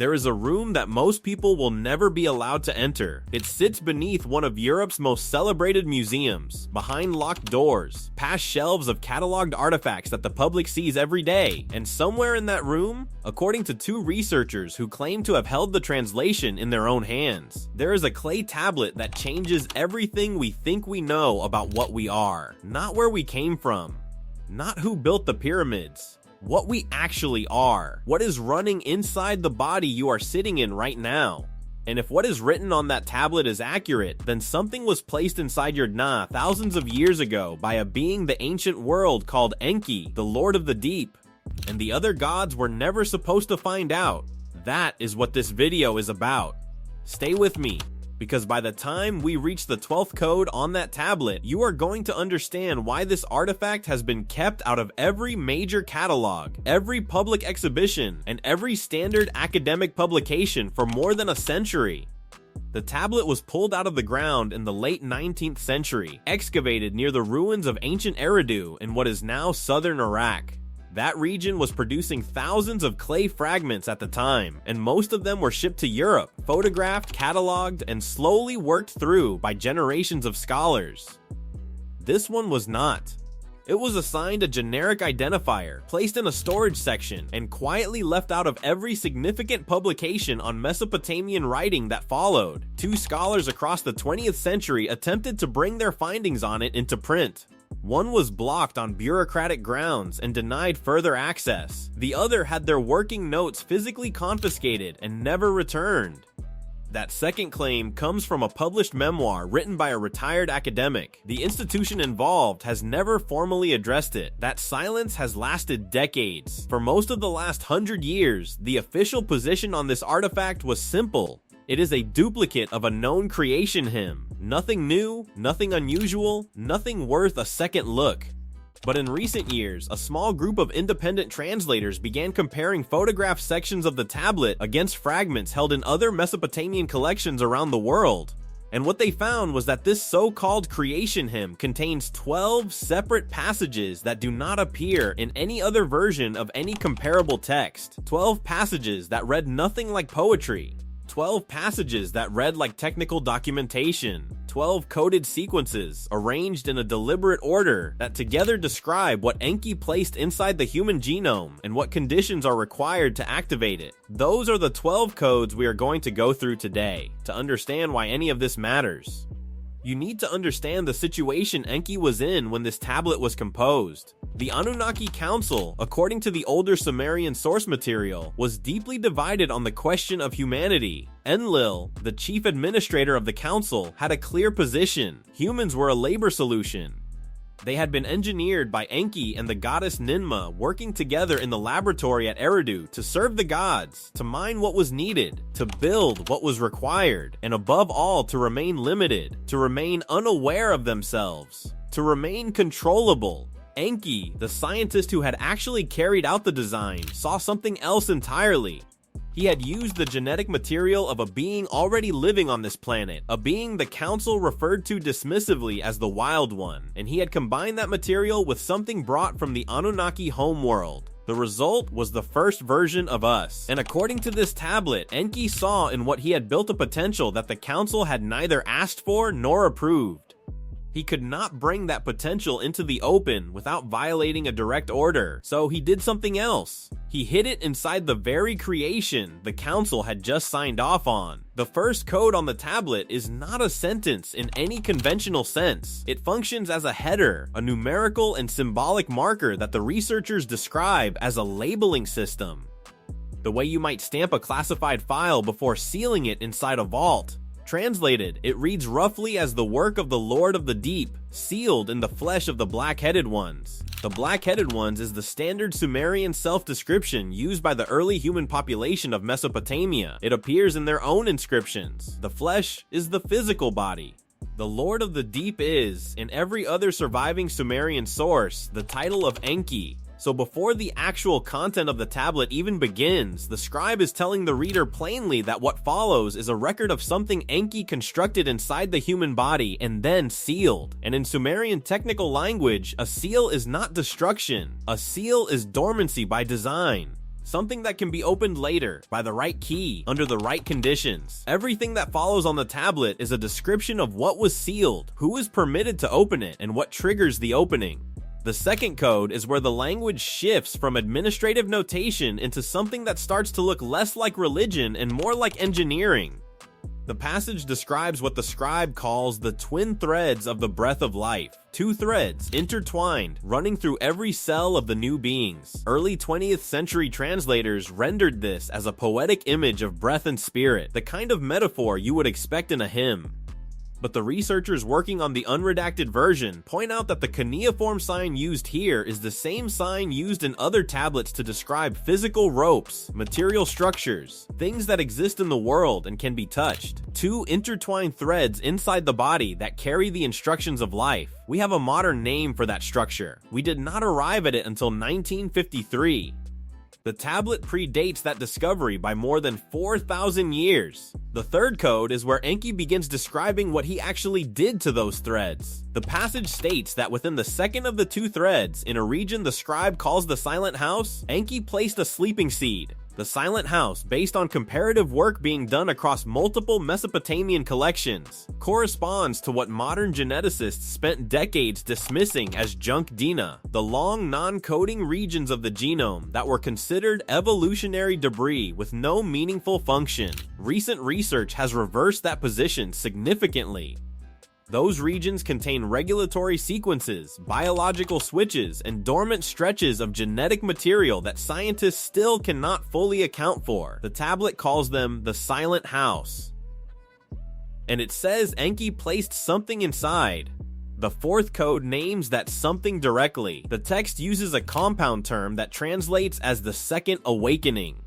there is a room that most people will never be allowed to enter. It sits beneath one of Europe's most celebrated museums, behind locked doors, past shelves of cataloged artifacts that the public sees every day. And somewhere in that room, according to two researchers who claim to have held the translation in their own hands, there is a clay tablet that changes everything we think we know about what we are. Not where we came from, not who built the pyramids, what we actually are, what is running inside the body you are sitting in right now. And if what is written on that tablet is accurate, then something was placed inside your Na thousands of years ago by a being the ancient world called Enki, the Lord of the Deep. And the other gods were never supposed to find out. That is what this video is about. Stay with me, because by the time we reach the 12th code on that tablet, you are going to understand why this artifact has been kept out of every major catalog, every public exhibition, and every standard academic publication for more than a century. The tablet was pulled out of the ground in the late 19th century, excavated near the ruins of ancient Eridu in what is now southern Iraq. That region was producing thousands of clay fragments at the time, and most of them were shipped to Europe, photographed, cataloged, and slowly worked through by generations of scholars. This one was not. It was assigned a generic identifier, placed in a storage section, and quietly left out of every significant publication on Mesopotamian writing that followed. Two scholars across the 20th century attempted to bring their findings on it into print. One was blocked on bureaucratic grounds and denied further access. The other had their working notes physically confiscated and never returned. That second claim comes from a published memoir written by a retired academic. The institution involved has never formally addressed it. That silence has lasted decades. For most of the last 100 years, the official position on this artifact was simple. It is a duplicate of a known creation hymn. Nothing new, nothing unusual, nothing worth a second look. But in recent years, a small group of independent translators began comparing photographed sections of the tablet against fragments held in other Mesopotamian collections around the world. And what they found was that this so-called creation hymn contains 12 separate passages that do not appear in any other version of any comparable text. 12 passages that read nothing like poetry. 12 passages that read like technical documentation, 12 coded sequences arranged in a deliberate order that together describe what Enki placed inside the human genome and what conditions are required to activate it. Those are the 12 codes we are going to go through today to understand why any of this matters. You need to understand the situation Enki was in when this tablet was composed. The Anunnaki Council, according to the older Sumerian source material, was deeply divided on the question of humanity. Enlil, the chief administrator of the council, had a clear position. Humans were a labor solution. They had been engineered by Enki and the goddess Ninmah, working together in the laboratory at Eridu to serve the gods, to mine what was needed, to build what was required, and above all to remain limited, to remain unaware of themselves, to remain controllable. Enki, the scientist who had actually carried out the design, saw something else entirely. He had used the genetic material of a being already living on this planet, a being the council referred to dismissively as the Wild One, and he had combined that material with something brought from the Anunnaki homeworld. The result was the first version of us, and according to this tablet, Enki saw in what he had built a potential that the council had neither asked for nor approved. He could not bring that potential into the open without violating a direct order, so he did something else. He hid it inside the very creation the council had just signed off on. The first code on the tablet is not a sentence in any conventional sense. It functions as a header, a numerical and symbolic marker that the researchers describe as a labeling system. The way you might stamp a classified file before sealing it inside a vault. Translated, it reads roughly as the work of the Lord of the Deep, sealed in the flesh of the black-headed ones. The black-headed ones is the standard Sumerian self-description used by the early human population of Mesopotamia. It appears in their own inscriptions. The flesh is the physical body. The Lord of the Deep is, in every other surviving Sumerian source, the title of Enki. So before the actual content of the tablet even begins, the scribe is telling the reader plainly that what follows is a record of something Enki constructed inside the human body and then sealed. And in Sumerian technical language, a seal is not destruction. A seal is dormancy by design. something that can be opened later by the right key under the right conditions. Everything that follows on the tablet is a description of what was sealed, who is permitted to open it, and what triggers the opening. The second code is where the language shifts from administrative notation into something that starts to look less like religion and more like engineering. The passage describes what the scribe calls the twin threads of the breath of life. Two threads, intertwined, running through every cell of the new beings. Early 20th century translators rendered this as a poetic image of breath and spirit, the kind of metaphor you would expect in a hymn. But the researchers working on the unredacted version point out that the cuneiform sign used here is the same sign used in other tablets to describe physical ropes, material structures, things that exist in the world and can be touched. Two intertwined threads inside the body that carry the instructions of life. We have a modern name for that structure. We did not arrive at it until 1953. The tablet predates that discovery by more than 4,000 years. The third code is where Enki begins describing what he actually did to those threads. The passage states that within the second of the two threads, in a region the scribe calls the Silent House, Enki placed a sleeping seed. The Silent House, based on comparative work being done across multiple Mesopotamian collections, corresponds to what modern geneticists spent decades dismissing as junk DNA, the long non-coding regions of the genome that were considered evolutionary debris with no meaningful function. Recent research has reversed that position significantly. Those regions contain regulatory sequences, biological switches, and dormant stretches of genetic material that scientists still cannot fully account for. The tablet calls them the Silent House. And it says Enki placed something inside. The fourth code names that something directly. The text uses a compound term that translates as the Second Awakening.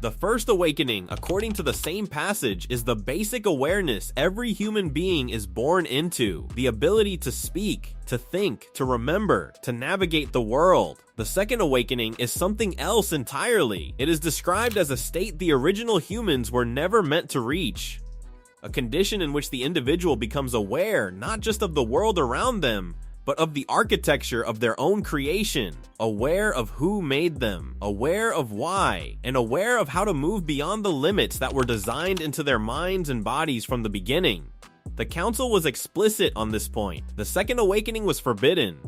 The first awakening, according to the same passage, is the basic awareness every human being is born into. The ability to speak, to think, to remember, to navigate the world. The second awakening is something else entirely. It is described as a state the original humans were never meant to reach. A condition in which the individual becomes aware not just of the world around them, but of the architecture of their own creation, aware of who made them, aware of why, and aware of how to move beyond the limits that were designed into their minds and bodies from the beginning. The council was explicit on this point. The second awakening was forbidden.